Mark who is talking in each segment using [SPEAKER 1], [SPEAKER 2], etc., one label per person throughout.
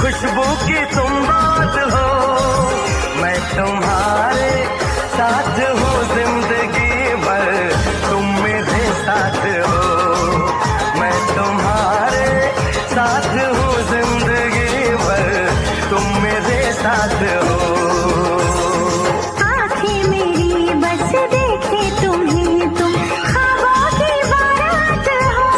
[SPEAKER 1] खुशबू की तुम बात हो। मैं तुम्हारे साथ हूँ जिंदगी भर, तुम मेरे साथ हो। मैं तुम्हारे साथ हूँ जिंदगी भर, तुम मेरे साथ हो।
[SPEAKER 2] आँखें मेरी बस देखे तुम्हें, तुम ख्वाबों की बारात हो।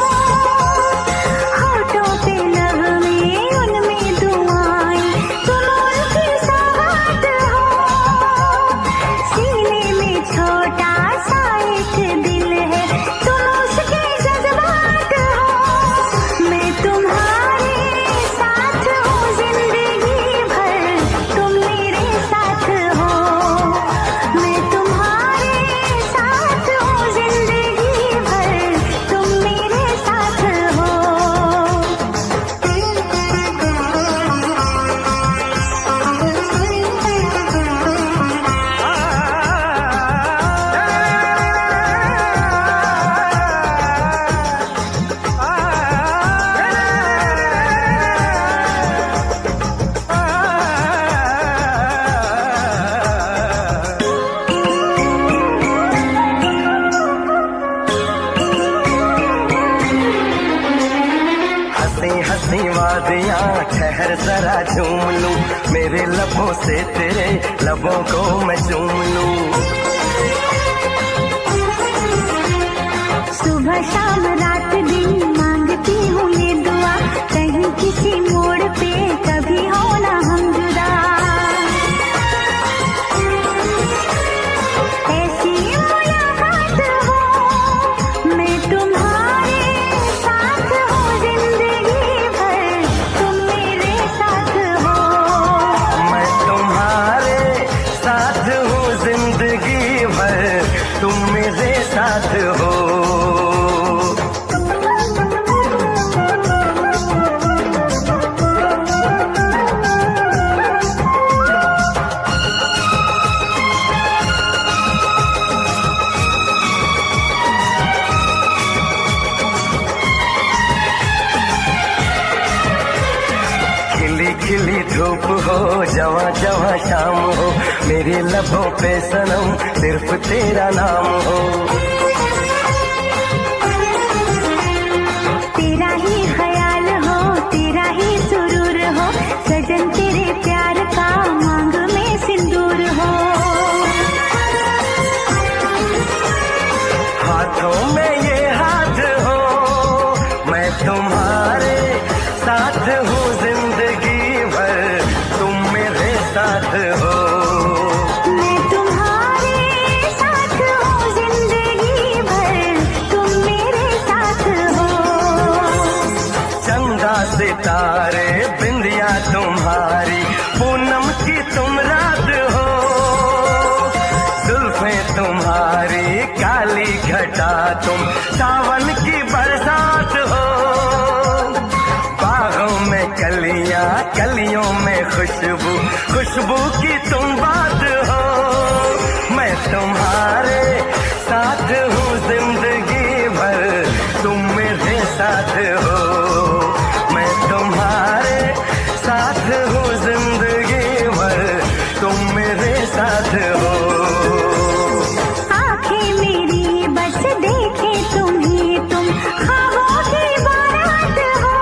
[SPEAKER 2] होठों पे नगमे उनमें दुआएं, तुम उनकी सौगात हो। सीने में छोटा सा एक दिल है, तुम उसके जज्बात हो। मैं तुम्हारे साथ हूँ जिंदगी भर, तुम मेरे साथ हो। मैं तुम्हारे साथ हूँ जिंदगी भर, तुम मेरे साथ हो।
[SPEAKER 1] हंसी हंसी वादियाँ ठहर जरा झूम लूं, मेरे लबों से तेरे लबों को मैं चूम लूं।
[SPEAKER 2] सुबह शाम रात दिन मांगती हूँ ये दुआ, कहीं किसी मोड़ पे कभी हो ना हम जुदा। ऐसी मुलाकात हो, मैं तुम्हारे साथ हूँ जिंदगी भर, तुम मेरे साथ हो।
[SPEAKER 1] मैं तुम्हारे साथ हूँ जिंदगी भर, तुम मेरे साथ हो। खिली खिली धूप हो, जवां जवां शाम हो, मेरे लबों पे सनम सिर्फ तेरा नाम हो।
[SPEAKER 2] तेरा ही ख्याल हो, तेरा ही सुरूर हो, सजन तेरे प्यार का मांग में सिंदूर हो।
[SPEAKER 1] हाथों में ये हाथ हो, मैं तुम्हारे साथ हूँ जिंदगी भर, तुम मेरे साथ हो।
[SPEAKER 2] मैं तुम्हारे साथ हूँ जिंदगी भर, तुम मेरे साथ हो।
[SPEAKER 1] चंदा सितारे बिंदिया तुम्हारी, पूनम की तुम रात हो। जुल्फें तुम्हारी काली घटा, तुम सावन की बरसात हो। बागों में कलियां, कलियों में खुशबू, खुशबू की तुम बात हो। मैं तुम्हारे साथ हूँ जिंदगी भर, तुम मेरे साथ हो। मैं तुम्हारे साथ हूँ जिंदगी भर, तुम मेरे साथ हो।
[SPEAKER 2] आँखें मेरी बस देखे तुम्हें, तुम ख्वाबों की बारात हो।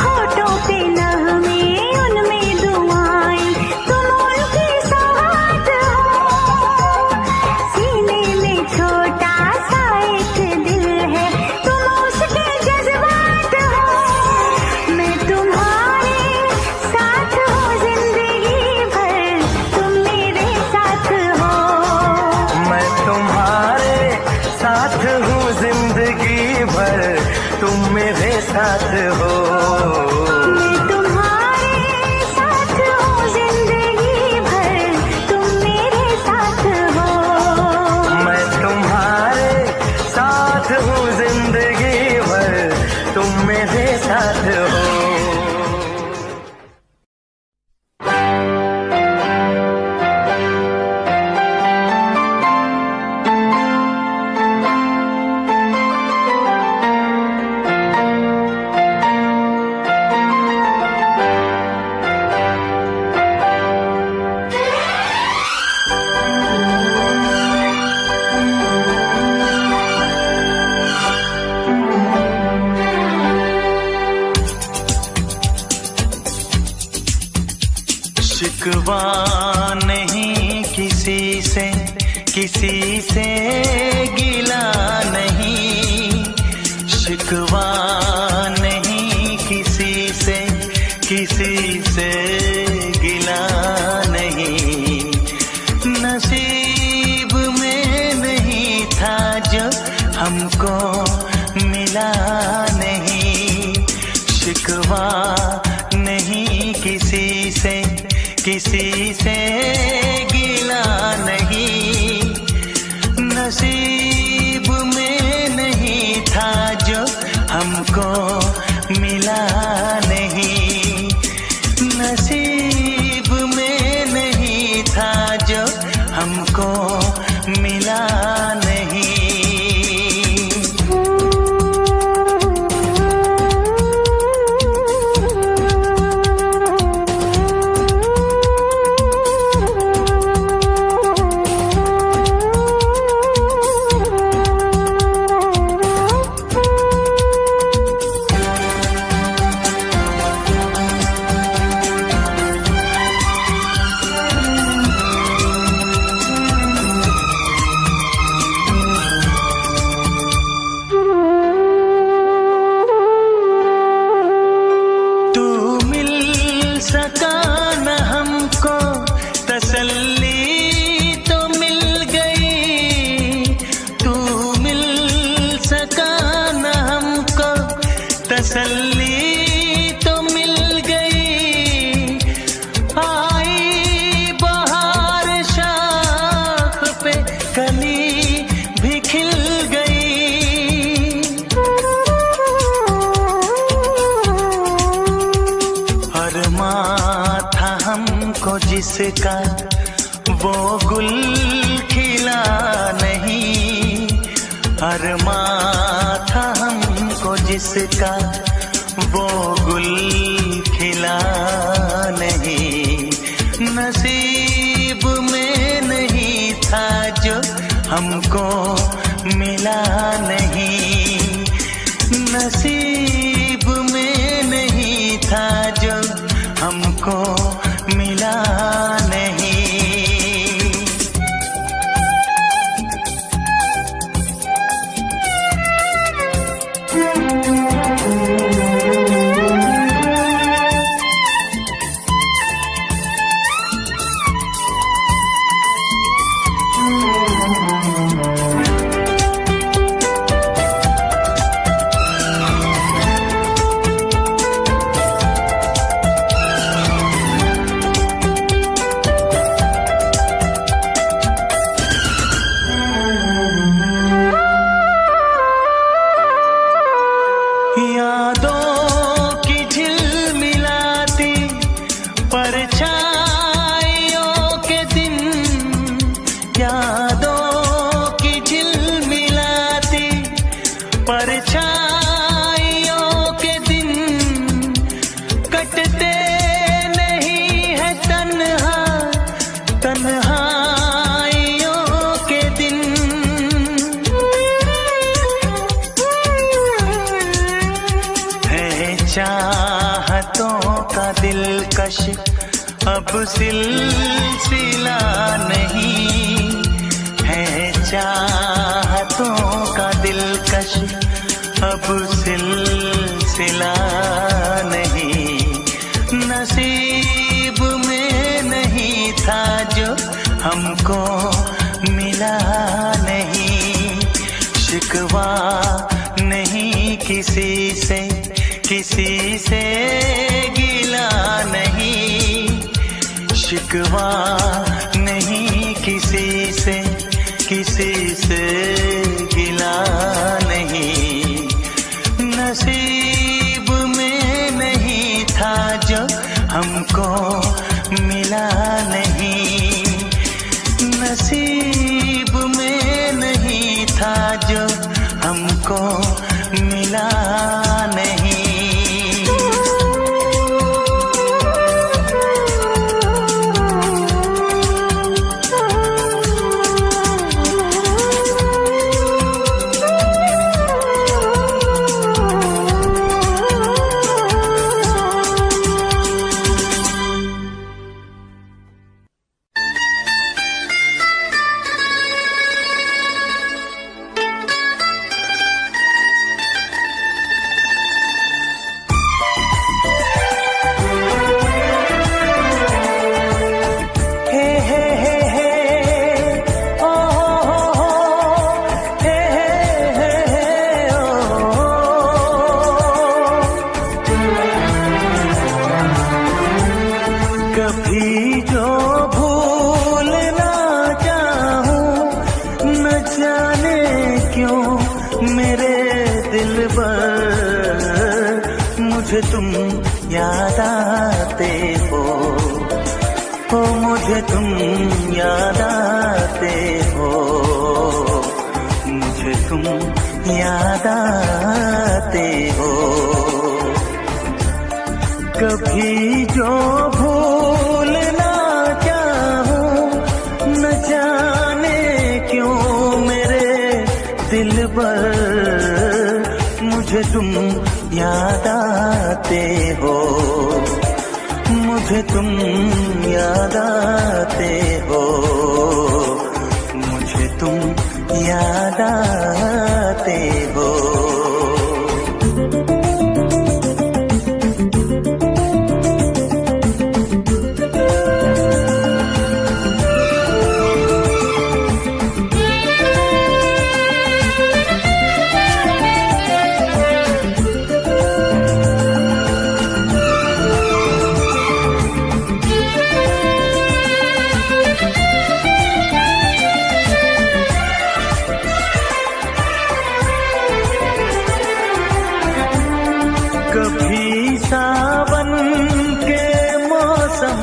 [SPEAKER 2] होठों पे नगमे उनमें दुआएं, तुम उनकी सौगात हो।
[SPEAKER 1] शिकवा नहीं किसी से, किसी से गिला नहीं, शिकवा नहीं किसी से, किसी से गिला नहीं। नसीब में नहीं था जो हमको मिला नहीं, शिकवा नहीं किसी से, किसी से गिला नहीं। नसीब में नहीं था जो हमको मिला नहीं, नसीब में नहीं था जो हमको मिला नहीं। तसल्ली तो मिल गई, तू मिल सका न हमको, तसल्ली तो मिल गई। आई बहार शाख पे कली भी खिल गई। अरमां था हमको जिसका वो गुल खिला नहीं, अरमां था हमको जिसका वो गुल खिला नहीं। नसीब में नहीं था जो हमको मिला नहीं, नसीब में नहीं था जो हमको मिला नहीं। यादों की झिलमिलाती परछाइयों के दिन, यादों की झिलमिलाती परछाइयों के दिन, कटते नहीं है तन्हा तन्हाइयों के दिन। चाहतों का दिलकश अब सिलसिला नहीं है, चाहतों का दिलकश अब सिलसिला नहीं। नसीब में नहीं था जो हमको मिला नहीं, शिकवा नहीं किसी से, किसी से गिला नहीं, शिकवा नहीं किसी से, किसी से गिला नहीं। नसीब में नहीं था जो हमको मिला नहीं, नसीब में नहीं था जो हमको मिला नहीं। मुझे तुम याद आते हो, मुझे तुम याद आते हो, मुझे तुम याद आते हो। कभी जो भूल ना चाहूं, न जाने क्यों मेरे दिल पर मुझे तुम याद आते हो, मुझे तुम याद आते हो, मुझे तुम याद आते हो। कभी सावन के मौसम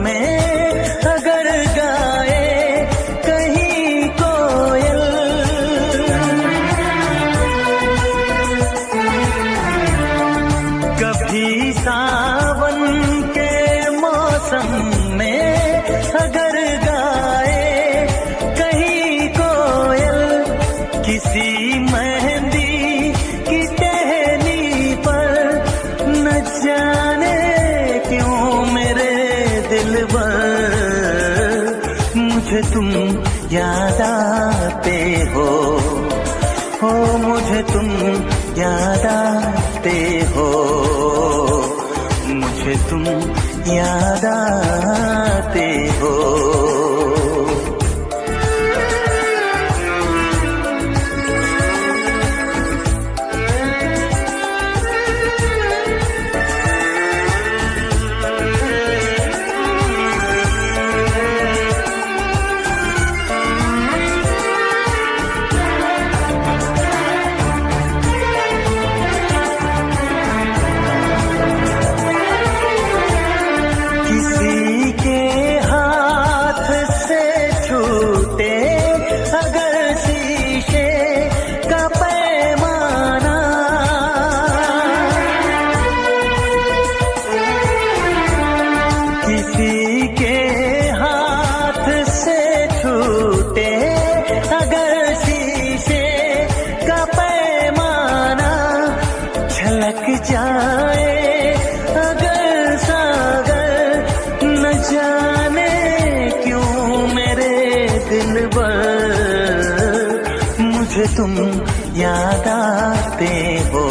[SPEAKER 1] में अगर गाए कहीं कोयल, कभी सावन के मौसम में अगर गाए कहीं कोयल, किसी मेहंदी की टहनी पर न जाने क्यों मेरे दिल पर मुझे तुम याद आते हो, मुझे तुम याद आते हो, मुझे तुम याद आते हो। किसी के हाथ से छूटे अगर शीशे का पैमाना, किसी के हाथ से छूटे अगर शीशे का पैमाना, झलक जाए अगर सागर, न जाने क्यों मेरे दिल पर मुझे तुम याद आते हो,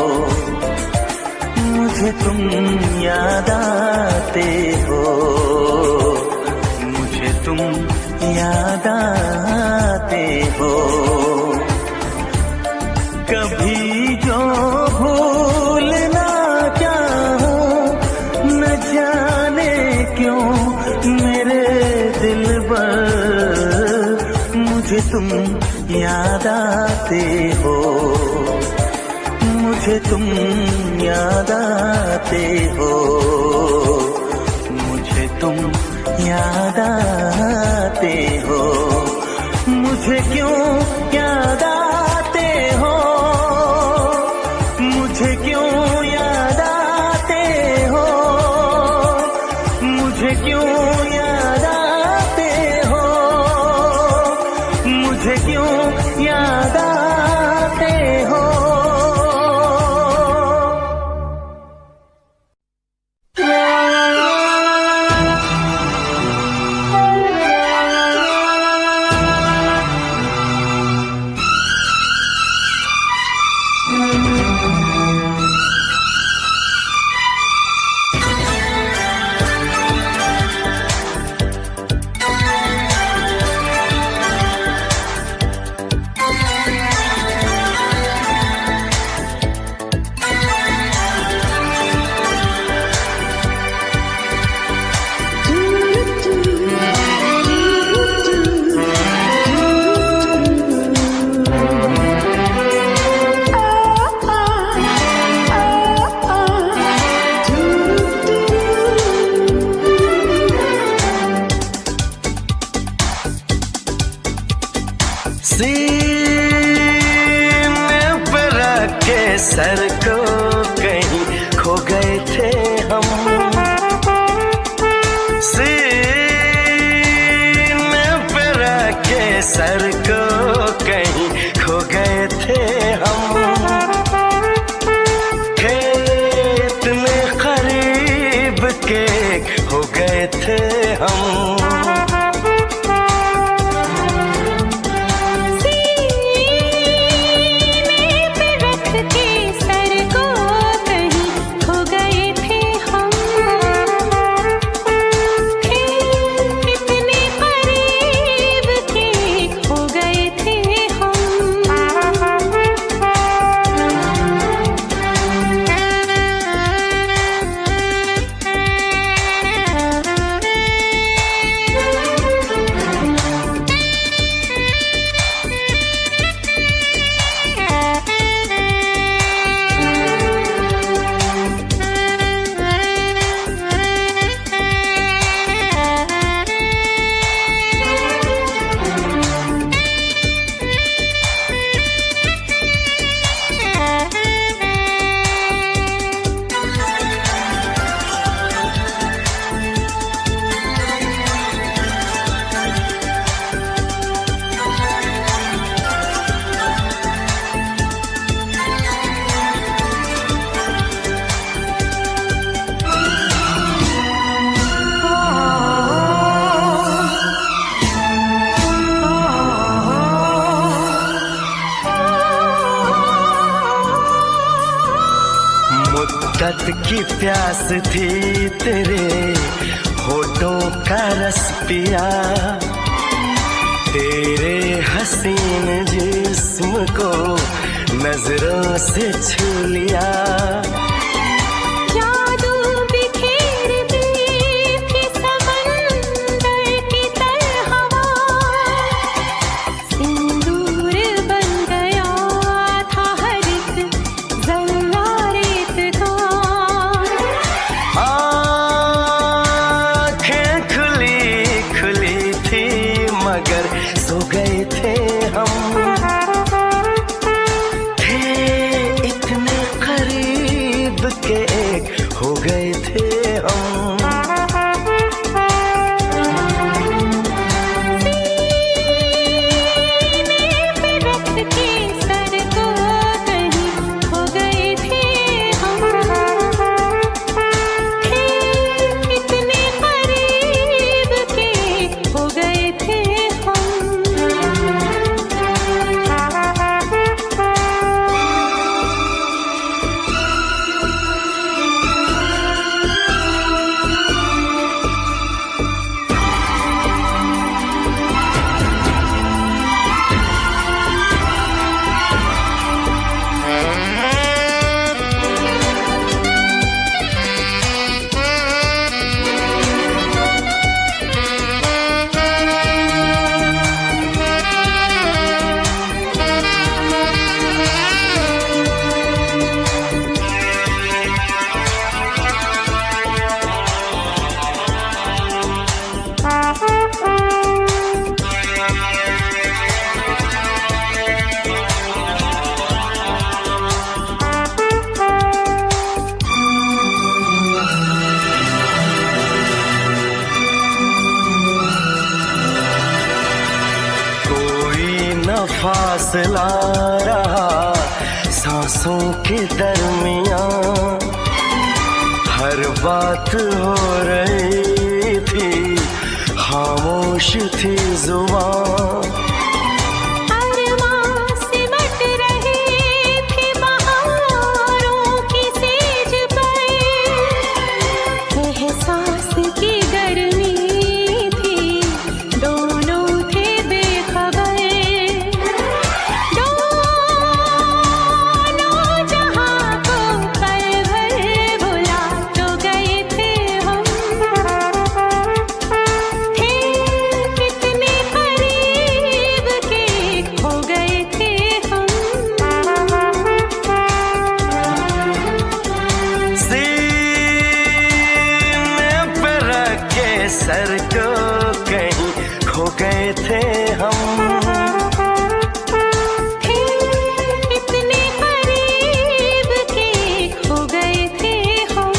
[SPEAKER 1] मुझे तुम याद आते हो, मुझे तुम याद आते हो। कभी जो भूल ना चाहूं, न जाने क्यों मेरे दिल पर मुझे तुम याद आते हो, मुझे तुम याद आते हो, मुझे तुम याद आते हो। मुझे क्यों याद आते हो, मुझे क्यों याद आते हो, मुझे क्यों याद आते हो, मुझे क्यों याद आते हो। हम। मुद्दत की प्यास थी तेरे होठों का रस पिया, तेरे हसीन जिस्म को नजरों से छू लिया। सो गए थे हम, थे इतने करीब के एक हो गए थे हम। फासला रहा सांसों के दरमियां, हर बात हो रही थी, खामोश थी जुबान। सर को कहीं खो गए थे हम,
[SPEAKER 2] थे इतने करीब के खो गए थे हम।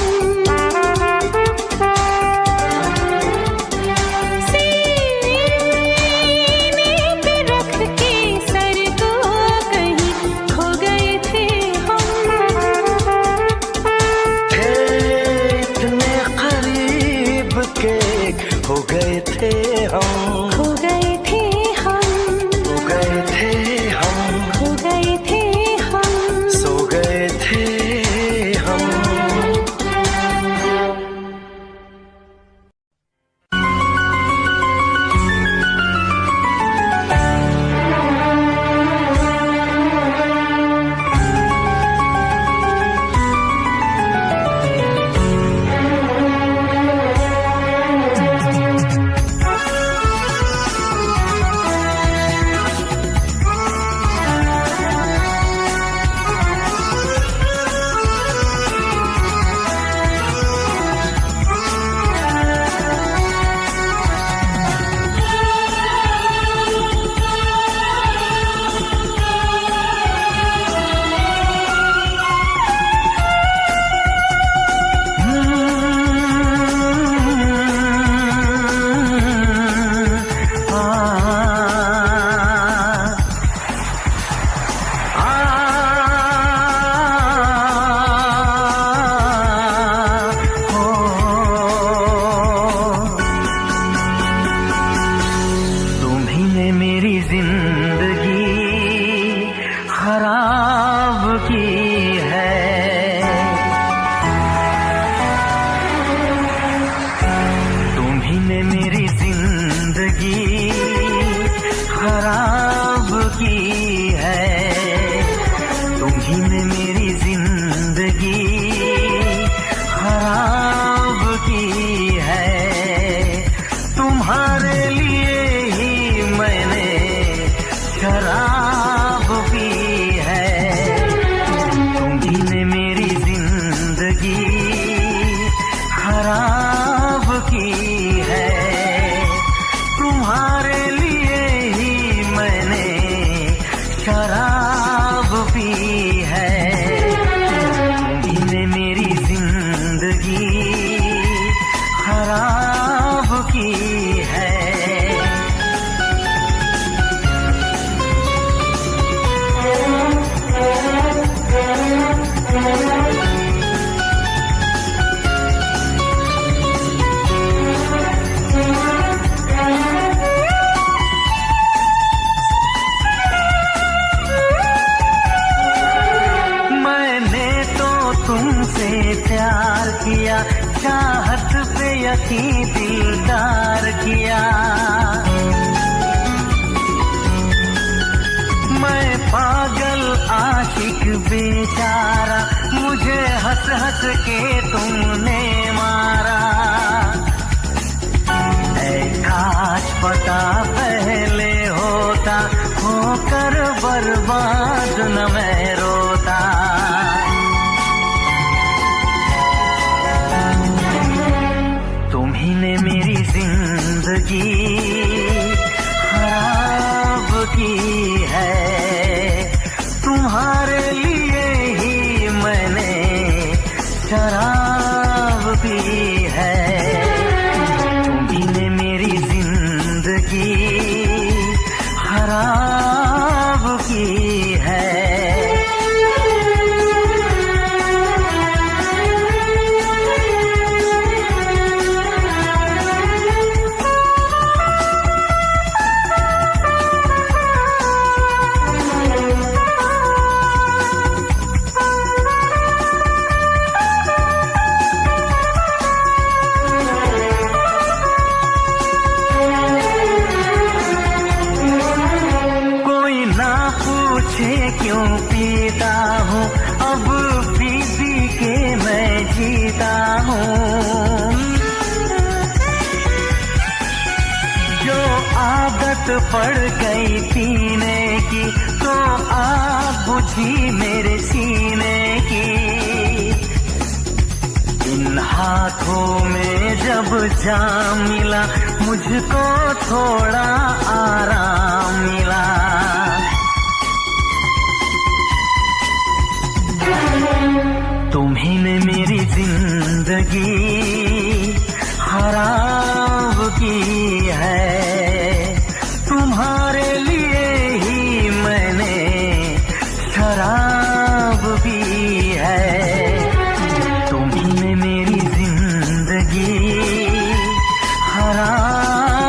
[SPEAKER 2] सीने पे रख के सर को कहीं खो गए थे हम,
[SPEAKER 1] थे इतने करीब के हो गए थे हम,
[SPEAKER 2] खो गए थे हम,
[SPEAKER 1] खो गए थे हम,
[SPEAKER 2] खो गए थे हम,
[SPEAKER 1] सो गए थे हम।
[SPEAKER 2] चाहत पे यकीन दिलदार किया। मैं पागल आशिक बेचारा, मुझे हंस हंस के तुमने मारा। ऐ काश पता पहले होता, होकर बर्बाद न मैं रोता। तुम्ही ने मेरी जिंदगी खराब की है, तुम्हारे लिए ही मैंने शराब पी है। तुम्ही ने मेरी जिंदगी खराब की है। क्यों पीता हूँ अब पी पी के मैं जीता हूँ। जो आदत पड़ गई पीने की, तो आग बुझी मेरे सीने की। इन हाथों में जब जाम मिला, मुझको थोड़ा आराम मिला। तुम्ही ने मेरी जिंदगी खराब की है, तुम्हारे लिए ही मैंने शराब पी है। तुम्ही ने मेरी जिंदगी खराब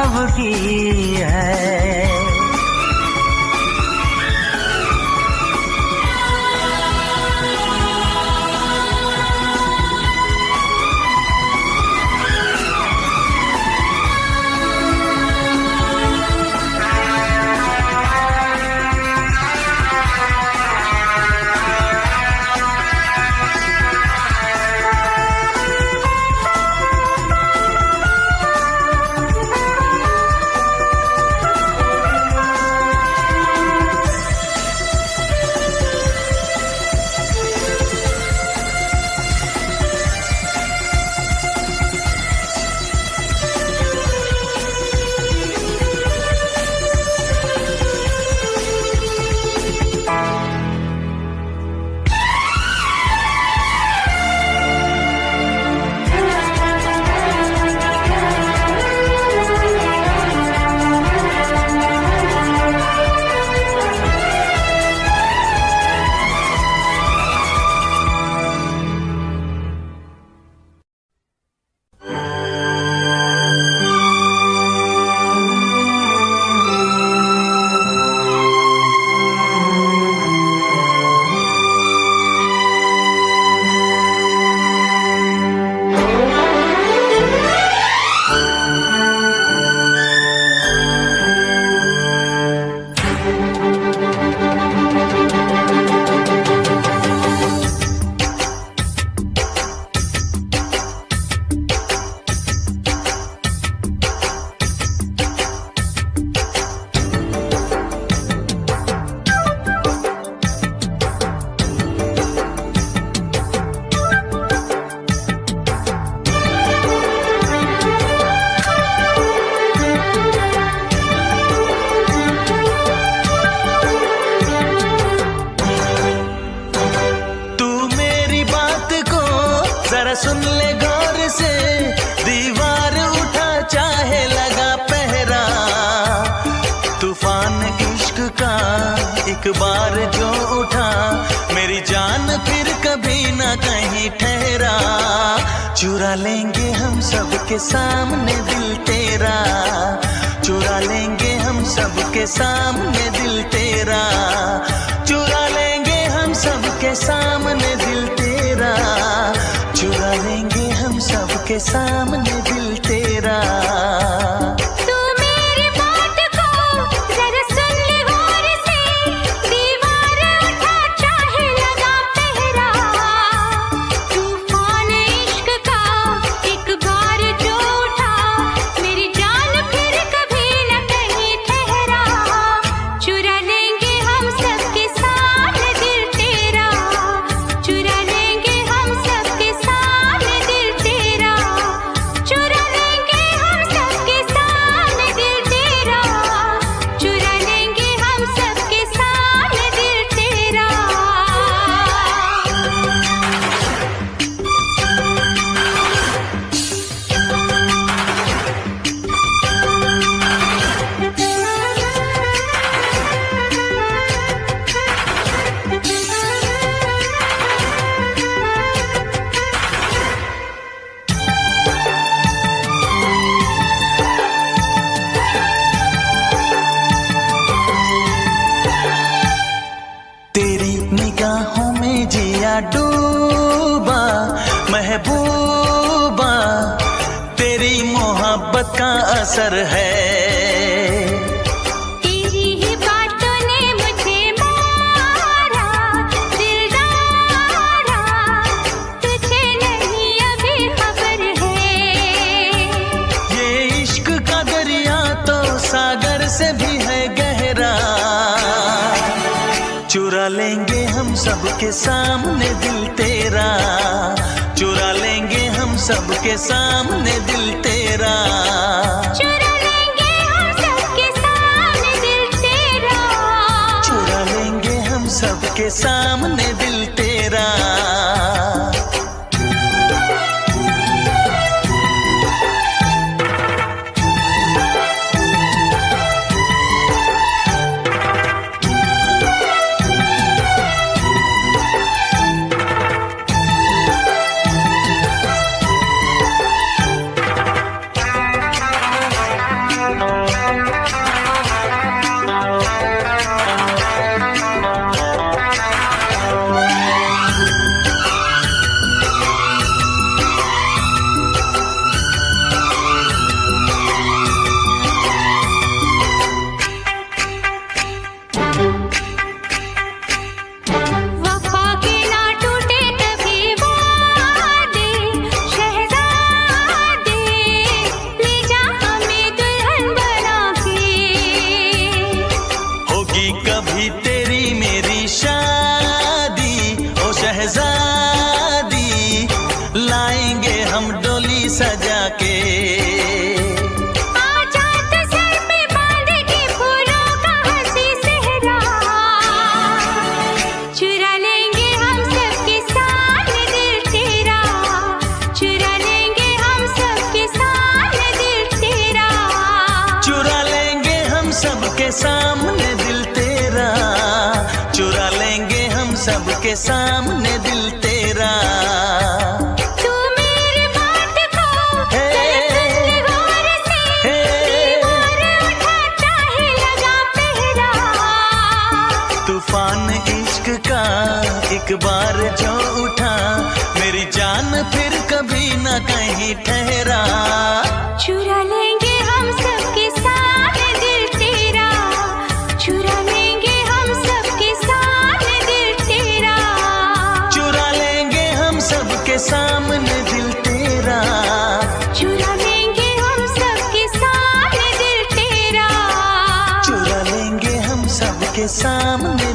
[SPEAKER 1] चुरा लेंगे हम सबके सामने दिल तेरा, चुरा लेंगे हम सबके सामने दिल तेरा, चुरा लेंगे हम सबके सामने दिल तेरा, चुरा लेंगे हम सबके सामने दिल तेरा। निगाहों में जिया डूबा महबूबा, तेरी मोहब्बत का असर है।
[SPEAKER 2] तेरी ही बातों ने मुझे मारा दिलदारा, तुझे नहीं अभी खबर है।
[SPEAKER 1] ये इश्क का दरिया तो सागर से भी है गहरा, चुरा लेंगे हम सबके सामने दिल तेरा, चुरा लेंगे हम सबके सामने दिल तेरा,
[SPEAKER 2] चुरा लेंगे हम सबके सामने दिल तेरा,
[SPEAKER 1] चुरा लेंगे हम सबके सामने दिल तेरा। कभी तेरी मेरी शादी ओ शहजादी, लाएंगे हम डोली सजा के।
[SPEAKER 2] आजा तो सर पे बांध के फूलों का हंसी सेहरा, चुरा लेंगे हम सबके सामने दिल तेरा, चुरा लेंगे हम सबके सामने दिल तेरा,
[SPEAKER 1] चुरा लेंगे हम सबके सामने दिल तेरा, चुरा लेंगे हम सबके सामने दिल तेरा।
[SPEAKER 2] तू मेरी बात को सुन ले गौर से, दीवार उठाता है लगा पहरा,
[SPEAKER 1] तूफान इश्क का एक बार जो उठा, मेरी जान फिर कभी न कहीं ठहरा,
[SPEAKER 2] चुरा लेंगे हम सबके सामने दिल तेरा, चुरा लेंगे हम सबके सामने दिल तेरा,
[SPEAKER 1] चुरा लेंगे हम सबके सामने दिल तेरा,
[SPEAKER 2] चुरा लेंगे हम सबके सामने दिल तेरा,
[SPEAKER 1] चुरा लेंगे हम सबके सामने